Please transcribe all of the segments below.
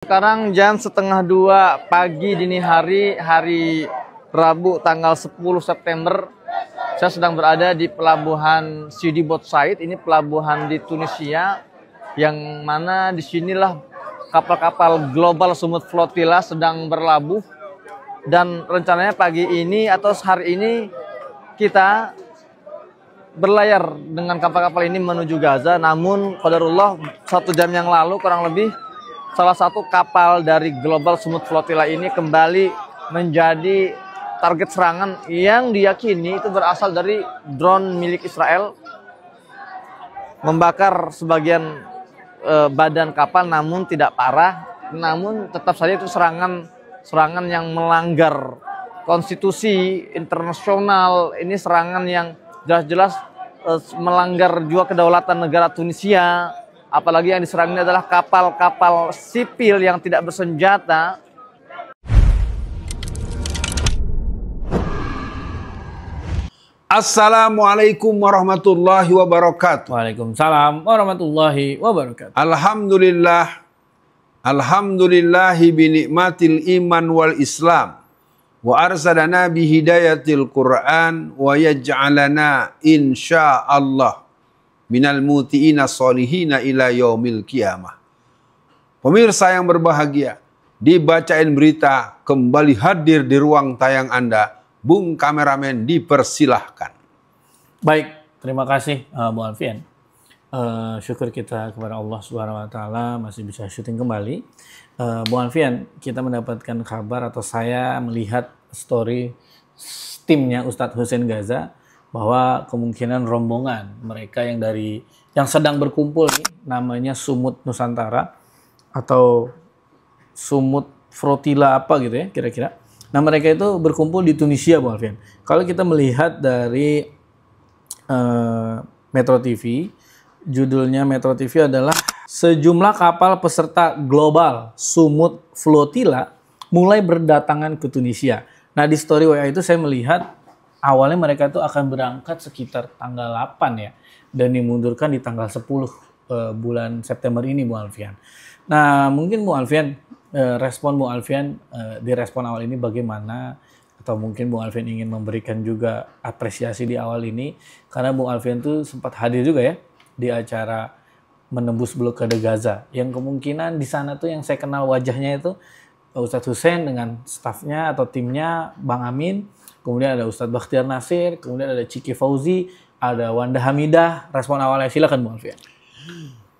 Sekarang jam setengah 2 pagi dini hari Rabu tanggal 10 September. Saya sedang berada di pelabuhan Sidi Boat Said. Ini pelabuhan di Tunisia yang mana disinilah kapal-kapal Global Sumut Flotilla sedang berlabuh. Dan rencananya pagi ini atau hari ini kita berlayar dengan kapal-kapal ini menuju Gaza. Namun qadarullah 1 jam yang lalu kurang lebih salah satu kapal dari Global Sumut Flotilla ini kembali menjadi target serangan yang diyakini itu berasal dari drone milik Israel, membakar sebagian badan kapal namun tidak parah. Namun tetap saja itu serangan yang melanggar konstitusi internasional. Ini serangan yang jelas-jelas melanggar juga kedaulatan negara Tunisia. Apalagi yang diserang ini adalah kapal-kapal sipil yang tidak bersenjata. Assalamualaikum warahmatullahi wabarakatuh. Waalaikumsalam warahmatullahi wabarakatuh. Alhamdulillahi binikmatil iman wal islam. Wa arsalana bihidayatil Qur'an wa yaj'alana insyaallah minal muti'ina solihina ila yaumil qiyamah. Pemirsa yang berbahagia, dibacain berita kembali hadir di ruang tayang Anda. Bung kameramen dipersilahkan. Baik, terima kasih Bu Alfian. Syukur kita kepada Allah Subhanahu Wa Taala masih bisa syuting kembali. Bu Alfian, kita mendapatkan kabar atau saya melihat story timnya Ustadz Hussein Gaza bahwa kemungkinan rombongan mereka yang sedang berkumpul nih, namanya Sumut Nusantara atau Sumut Flotilla apa gitu ya kira-kira. Nah mereka itu berkumpul di Tunisia, Bu Alfian. Kalau kita melihat dari Metro TV, judulnya Metro TV adalah sejumlah kapal peserta Global Sumut Flotilla mulai berdatangan ke Tunisia. Nah di story WA itu saya melihat awalnya mereka itu akan berangkat sekitar tanggal 8 ya. Dan dimundurkan di tanggal 10 bulan September ini, Bu Alfian. Nah mungkin Bu Alfian, respon Bu Alfian di respon awal ini bagaimana? Atau mungkin Bu Alfian ingin memberikan juga apresiasi di awal ini. Karena Bu Alfian tuh sempat hadir juga ya di acara menembus blokade Gaza. Yang kemungkinan di sana tuh yang saya kenal wajahnya itu Ustadz Hussein dengan stafnya atau timnya, Bang Amin. Kemudian ada Ustadz Bakhtiar Nasir, kemudian ada Ciki Fauzi, ada Wanda Hamidah. Respon awalnya silakan Bu Alfian.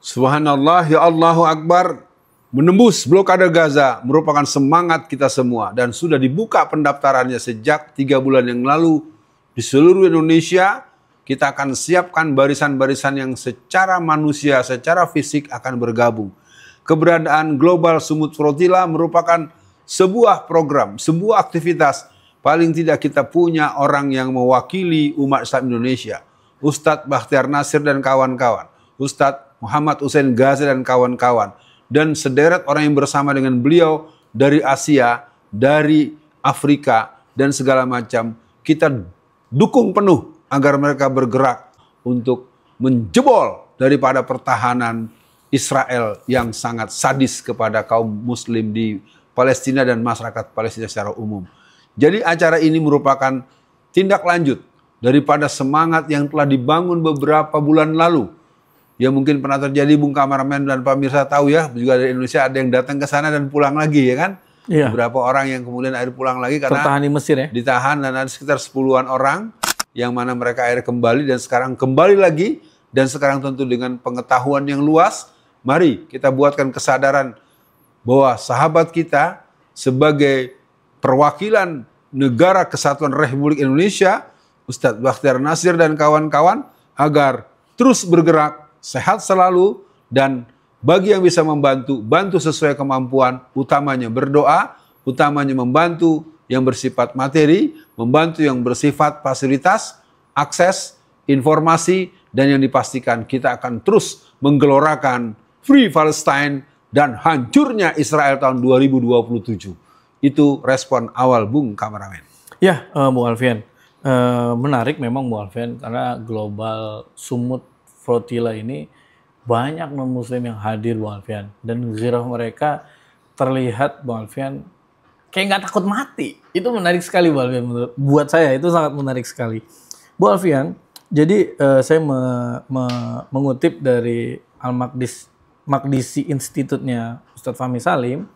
Subhanallah, ya Allahu Akbar. Menembus blokade Gaza merupakan semangat kita semua dan sudah dibuka pendaftarannya sejak 3 bulan yang lalu di seluruh Indonesia. Kita akan siapkan barisan-barisan yang secara manusia, secara fisik akan bergabung. Keberadaan Global Sumut Flotilla merupakan sebuah program, sebuah aktivitas. Paling tidak kita punya orang yang mewakili umat Islam Indonesia. Ustadz Bakhtiar Nasir dan kawan-kawan. Ustadz Muhammad Hussein Gaza dan kawan-kawan. Dan sederet orang yang bersama dengan beliau dari Asia, dari Afrika, dan segala macam. Kita dukung penuh agar mereka bergerak untuk menjebol daripada pertahanan Israel yang sangat sadis kepada kaum muslim di Palestina dan masyarakat Palestina secara umum. Jadi acara ini merupakan tindak lanjut daripada semangat yang telah dibangun beberapa bulan lalu. Ya mungkin pernah terjadi, Bung kameramen dan pemirsa tahu ya, juga dari Indonesia ada yang datang ke sana dan pulang lagi ya kan. Iya. Beberapa orang yang kemudian akhirnya pulang lagi karena tertahan di Mesir ya. Ditahan dan ada sekitar 10-an orang yang mana mereka akhirnya kembali dan sekarang kembali lagi. Dan sekarang tentu dengan pengetahuan yang luas, mari kita buatkan kesadaran bahwa sahabat kita sebagai perwakilan Negara Kesatuan Republik Indonesia, Ustadz Bakhtiar Nasir dan kawan-kawan agar terus bergerak, sehat selalu, dan bagi yang bisa membantu, bantu sesuai kemampuan, utamanya berdoa, utamanya membantu yang bersifat materi, membantu yang bersifat fasilitas, akses, informasi, dan yang dipastikan kita akan terus menggelorakan Free Palestine dan hancurnya Israel tahun 2027. Itu respon awal Bung kameramen. Ya, Bu Alfian. Menarik memang Bu Alfian karena Global Sumut Flotilla ini banyak non-muslim yang hadir Bu Alfian. Dan ghirah mereka terlihat Bang Alfian kayak nggak takut mati. Itu menarik sekali Bang Alfian, buat saya itu sangat menarik sekali. Bang Alfian, jadi saya mengutip dari Al-Maqdisi Institute-nya Ustadz Fahmi Salim.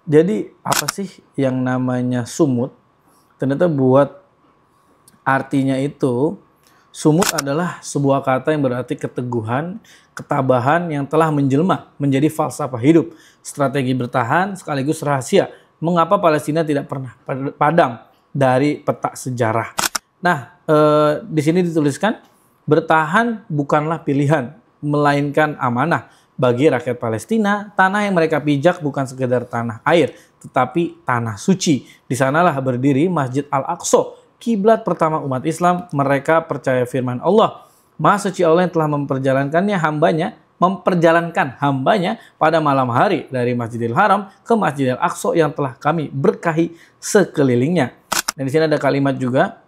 Jadi apa sih yang namanya sumut? Ternyata buat artinya itu, sumut adalah sebuah kata yang berarti keteguhan, ketabahan yang telah menjelma menjadi falsafah hidup, strategi bertahan sekaligus rahasia. Mengapa Palestina tidak pernah padam dari peta sejarah? Nah, di sini dituliskan, bertahan bukanlah pilihan, melainkan amanah. Bagi rakyat Palestina, tanah yang mereka pijak bukan sekedar tanah air, tetapi tanah suci. Di sanalah berdiri Masjid Al-Aqsa, kiblat pertama umat Islam. Mereka percaya firman Allah, Maha Suci Allah yang telah memperjalankan hambanya pada malam hari dari Masjidil Haram ke Masjidil Aqsa yang telah kami berkahi sekelilingnya. Dan di sini ada kalimat juga,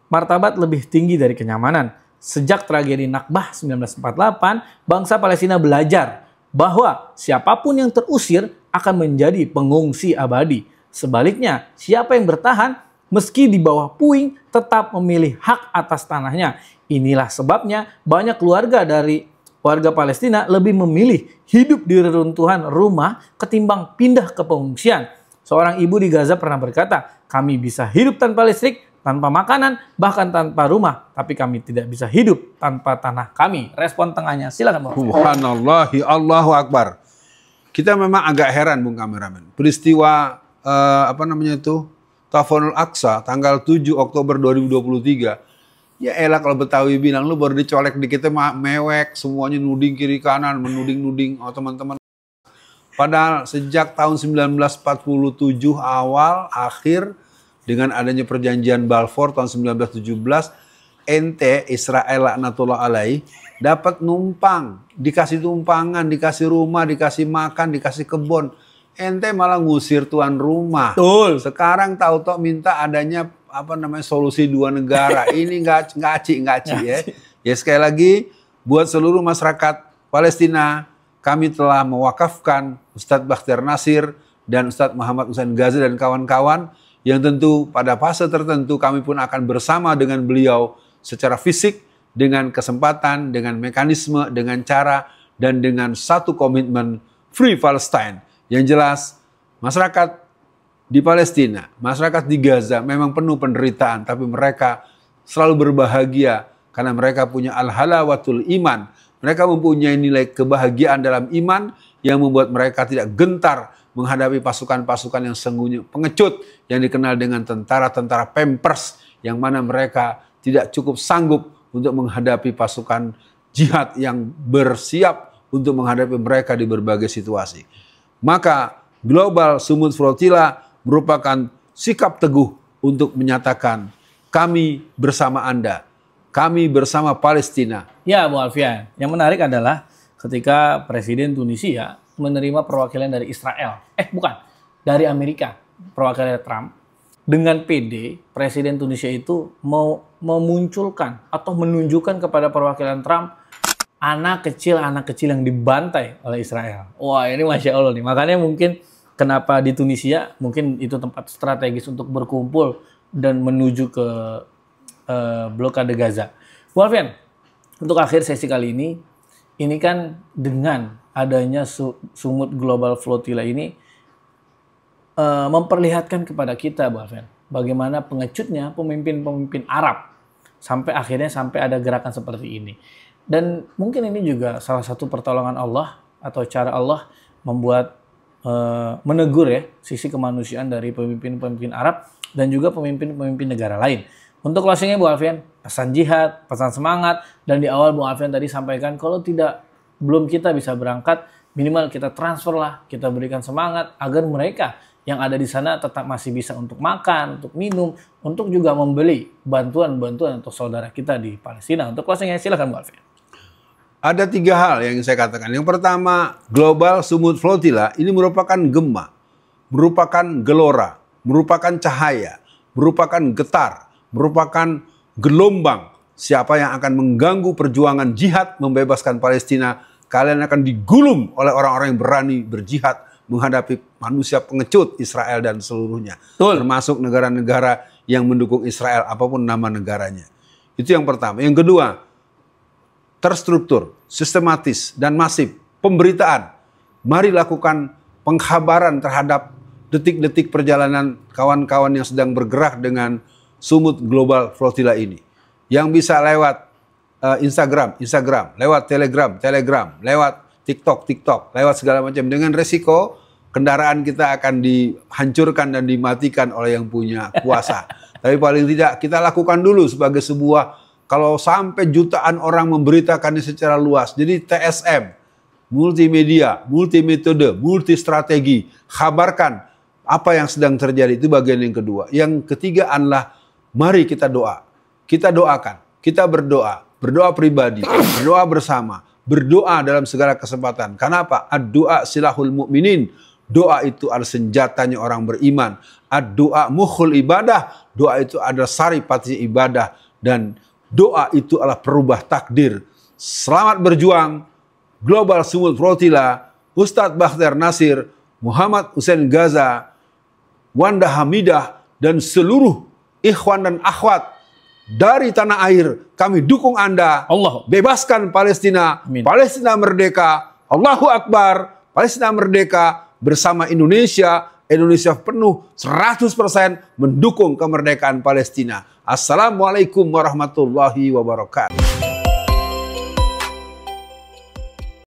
martabat lebih tinggi dari kenyamanan. Sejak tragedi Nakbah 1948, bangsa Palestina belajar bahwa siapapun yang terusir akan menjadi pengungsi abadi. Sebaliknya, siapa yang bertahan meski di bawah puing tetap memilih hak atas tanahnya. Inilah sebabnya banyak keluarga dari warga Palestina lebih memilih hidup di reruntuhan rumah ketimbang pindah ke pengungsian. Seorang ibu di Gaza pernah berkata, kami bisa hidup tanpa listrik, tanpa makanan, bahkan tanpa rumah. Tapi kami tidak bisa hidup tanpa tanah kami. Respon tengahnya, silakan Bang. Subhanallah, Allahu Akbar. Kita memang agak heran Bung Kameramen. Peristiwa Tafanul Aqsa tanggal 7 Oktober 2023. Ya elah kalau Betawi bilang lu baru dicolek dikit mewek, semuanya nuding kiri kanan, menuding-nuding teman-teman. Padahal sejak tahun 1947 awal akhir dengan adanya perjanjian Balfour tahun 1917, ente Israel laknatullah alaih dapat numpang, dikasih tumpangan, dikasih rumah, dikasih makan, dikasih kebun. Ente malah ngusir tuan rumah. Betul. Sekarang tahu-tahu minta adanya solusi dua negara. Ini ngaci ya. Ya sekali lagi buat seluruh masyarakat Palestina, kami telah mewakafkan Ustadz Bakhtiar Nasir dan Ustadz Muhammad Hussein Ghazi dan kawan-kawan, yang tentu pada fase tertentu kami pun akan bersama dengan beliau secara fisik, dengan kesempatan, dengan mekanisme, dengan cara, dan dengan satu komitmen Free Palestine. Yang jelas, masyarakat di Palestina, masyarakat di Gaza memang penuh penderitaan, tapi mereka selalu berbahagia karena mereka punya al-halawatul iman. Mereka mempunyai nilai kebahagiaan dalam iman yang membuat mereka tidak gentar menghadapi pasukan-pasukan yang sungguhnya pengecut yang dikenal dengan tentara-tentara Pampers, yang mana mereka tidak cukup sanggup untuk menghadapi pasukan jihad yang bersiap untuk menghadapi mereka di berbagai situasi. Maka Global Sumut Flotilla merupakan sikap teguh untuk menyatakan kami bersama Anda, kami bersama Palestina. Ya Bu Alfian, yang menarik adalah ketika Presiden Tunisia menerima perwakilan dari Israel. Dari Amerika, perwakilan Trump. Dengan PD, Presiden Tunisia itu mau memunculkan atau menunjukkan kepada perwakilan Trump anak kecil yang dibantai oleh Israel. Wah, ini Masya Allah nih. Makanya mungkin kenapa di Tunisia, mungkin itu tempat strategis untuk berkumpul dan menuju ke blokade Gaza. Bu Alfian, untuk akhir sesi kali ini kan dengan adanya Sumut Global Flotilla ini memperlihatkan kepada kita, Bu Alfian, bagaimana pengecutnya pemimpin-pemimpin Arab sampai ada gerakan seperti ini. Dan mungkin ini juga salah satu pertolongan Allah atau cara Allah membuat menegur ya sisi kemanusiaan dari pemimpin-pemimpin Arab dan juga pemimpin-pemimpin negara lain. Untuk closingnya Bu Alfian, pesan jihad, pesan semangat, dan di awal Bu Alfian tadi sampaikan kalau belum kita bisa berangkat, minimal kita transfer lah, kita berikan semangat agar mereka yang ada di sana tetap masih bisa untuk makan, untuk minum, untuk juga membeli bantuan-bantuan untuk saudara kita di Palestina. Untuk closingnya silakan Bu Alfian. Ada 3 hal yang saya katakan. Yang pertama, Global Sumut Flotilla ini merupakan gema, merupakan gelora, merupakan cahaya, merupakan getar, merupakan gelombang. Siapa yang akan mengganggu perjuangan jihad membebaskan Palestina, kalian akan digulung oleh orang-orang yang berani berjihad menghadapi manusia pengecut Israel dan seluruhnya. Betul. Termasuk negara-negara yang mendukung Israel, apapun nama negaranya. Itu yang pertama. Yang kedua, terstruktur, sistematis, dan masif. Pemberitaan. Mari lakukan pengkhabaran terhadap detik-detik perjalanan kawan-kawan yang sedang bergerak dengan Sumut Global Flotilla ini. Yang bisa lewat Instagram, lewat Telegram, lewat TikTok, lewat segala macam. Dengan resiko kendaraan kita akan dihancurkan dan dimatikan oleh yang punya kuasa. Tapi paling tidak kita lakukan dulu sebagai sebuah, kalau sampai jutaan orang memberitakannya secara luas. Jadi TSM, multimedia, multimetode, multistrategi, kabarkan apa yang sedang terjadi. Itu bagian yang kedua. Yang ketiga adalah mari kita doa. Kita doakan, kita berdoa pribadi, berdoa bersama, berdoa dalam segala kesempatan. Kenapa? Ad-doa silahul mu'minin. Doa itu adalah senjatanya orang beriman. Ad-doa mukhul ibadah. Doa itu adalah saripati ibadah. Dan doa itu adalah perubah takdir. Selamat berjuang. Global Sumut Flotilla, Ustadz Bakhtiar Nasir, Muhammad Hussein Gaza, Wanda Hamidah, dan seluruh ikhwan dan akhwat dari tanah air, kami dukung Anda. Allah. Bebaskan Palestina. Amin. Palestina merdeka. Allahu Akbar. Palestina merdeka bersama Indonesia. Indonesia penuh 100% mendukung kemerdekaan Palestina. Assalamualaikum warahmatullahi wabarakatuh.